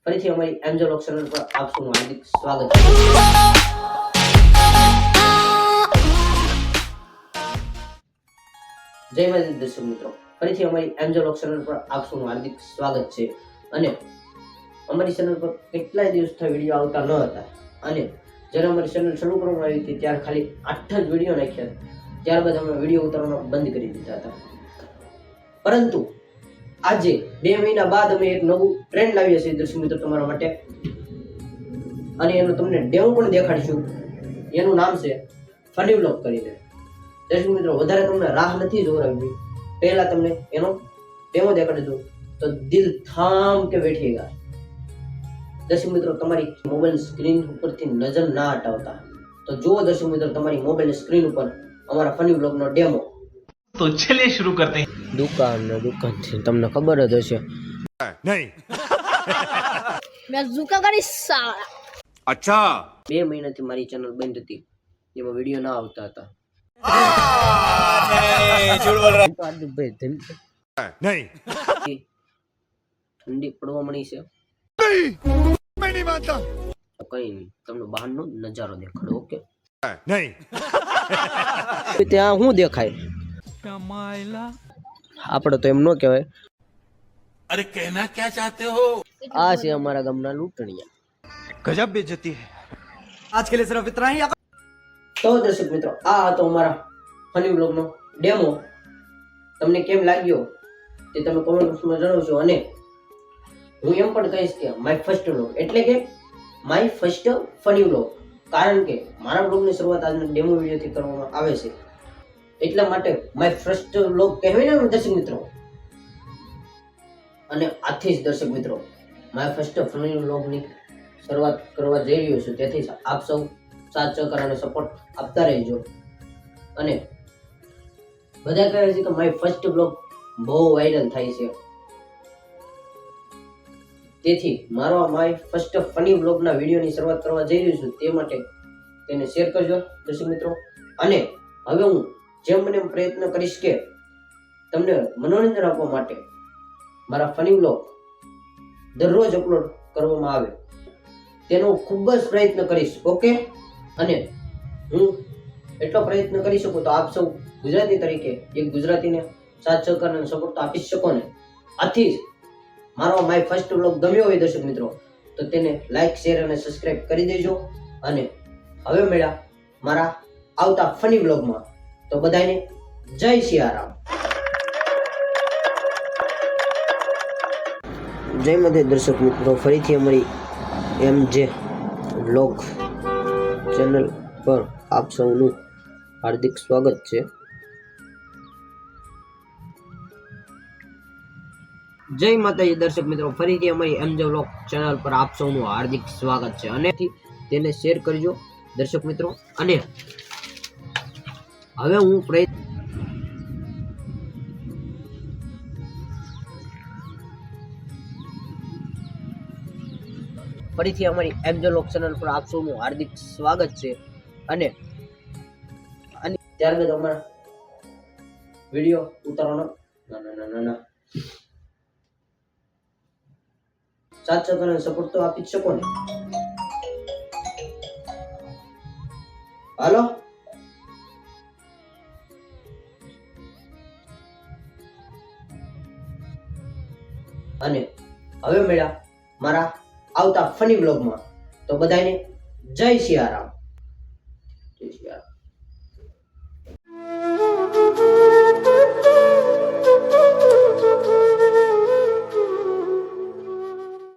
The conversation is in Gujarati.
ફરીથી અમારી એન્જલ ઓક ચેનલ પર આપ સૌનું હાર્દિક સ્વાગત છે। જય માતાજી દર્શક મિત્રો, ફરીથી અમારી એન્જલ ઓક ચેનલ પર આપ સૌનું હાર્દિક સ્વાગત છે। અને અમારી ચેનલ પર કેટલાય દિવસથી વિડીયો આવતા ન હતા અને જ્યારે અમારી ચેનલ શરૂ કરવામાં આવી હતી ત્યારે ખાલી 8 જ વિડીયો નાખ્યા, ત્યારબાદ અમે વિડીયો ઉતારવાનો બંધ કરી દીધા હતા। પરંતુ આજે 2 મહિના બાદ અમે એક નવું ટ્રેન્ડ લાવીએ છીએ દર્શક મિત્રો તમારા માટે, અને એનો તમને ડેમો પણ દેખાડીશું। એનું નામ છે ફની વ્લોગ કરીને। દર્શક મિત્રો, વધારે તમને રાહ નથી જોવરાવવી, પહેલા તમને એનો ડેમો દેખાડી દઉં તો દિલ થામ કે બેઠીએગા। દર્શક મિત્રો, તમારી મોબાઈલ સ્ક્રીન ઉપરથી નજર ના હટાવતા, તો જુઓ દર્શક મિત્રો તમારી મોબાઈલ સ્ક્રીન ઉપર અમારા ફની વ્લોગનો ડેમો। तो चलिए शुरू करते हैं। દુકાન થી તમને ખબર જ હશે। नहीं मैं झुका करी साला। अच्छा 2 મહિનાથી મારી ચેનલ બંધ હતી, એમાં વિડીયો ના આવતા હતા। नहीं ઠંડી પડવા મળી છે, मैं नहीं मानता તો કઈ નહીં, તમને બહારનો નજારો દેખાડો। ઓકે, नहीं ત્યાં શું દેખાય? આપણે તો એમ ન કહેવાય। अरे कहना क्या चाहते हो? આ છે અમારા ગામના લૂંટણીયા। गजब बेइज्जती है आज के लिए सिर्फ इतना ही। તો દર્શક મિત્રો, આ હતો અમારા ફની વ્લોગનો ડેમો। તમને કેમ લાગ્યો તે તમે કોમેન્ટ બોક્સમાં જણાવજો। અને હું એમ પણ કહીશ કે માય ફર્સ્ટ વ્લોગ એટલે કે માય ફર્સ્ટ ફની વ્લોગ, કારણ કે મારા વ્લોગની શરૂઆત આજના ડેમો વિડીયોથી કરવામાં આવે છે, એટલા માટે માય ફર્સ્ટ વ્લોગ કહેવાય ને દર્શક મિત્રો। અને આથી જ દર્શક મિત્રો માય ફર્સ્ટ ફની વ્લોગની શરૂઆત કરવા જઈ રહ્યો છું, તેથી આપ સૌ સાથ સહકાર અને સપોર્ટ આપતા રહેજો। અને બધા કહે છે કે માય ફર્સ્ટ બ્લોગ બહુ વાયરલ થાય છે, તેથી મારો માય ફર્સ્ટ ફની બ્લોગના વિડીયોની શરૂઆત કરવા જઈ રહ્યો છું, તે માટે તેને શેર કરજો દર્શક મિત્રો। અને હવે હું જેમ મને પ્રયત્ન કરીશ કે તમને મનોરંજન આપવા માટે મારા ફની બ્લોગ દરરોજ અપલોડ કરવામાં આવે, તેનો ખૂબ જ પ્રયત્ન કરીશ। ઓકે, અને હું એટલો પ્રયત્ન કરી શકું તો આપ સૌ ગુજરાતી તરીકે એક ગુજરાતીને સાથ સહકાર અને સપોર્ટ તો આપી શકો ને। આથી જ મારો માય ફર્સ્ટ વ્લોગ ગમ્યો હોય દર્શક મિત્રો તો તેને લાઈક શેર અને સબસ્ક્રાઇબ કરી દેજો। અને હવે મળ્યા મારા આવતા ફની વ્લોગમાં, તો બધાને જય સિયારામ। જય માતાજી દર્શક મિત્રો, ફરીથી અમારી MJ વ્લોગ ચેનલ પર આપ સૌનું હાર્દિક સ્વાગત છે। જય માતાજી દર્શક મિત્રો, ફરીથી અમારી MJ વ્લોગ ચેનલ પર આપ સૌનું હાર્દિક સ્વાગત છે, અને તેને શેર કરજો દર્શક મિત્રો। અને હવે હું ફરીથી અમારી MJ વ્લોગ ચેનલ પર આપ સૌનું હાર્દિક સ્વાગત છે। અને ત્યારબાદ અમારા વિડીયો ઉતારવાનો ના સાથ સહકાર અને સપોર્ટ તો આપી જ શકો ને। હાલો, અને હવે મળ્યા મારા આવતા ફની વ્લોગમાં, તો બધાને જય સિયારામ।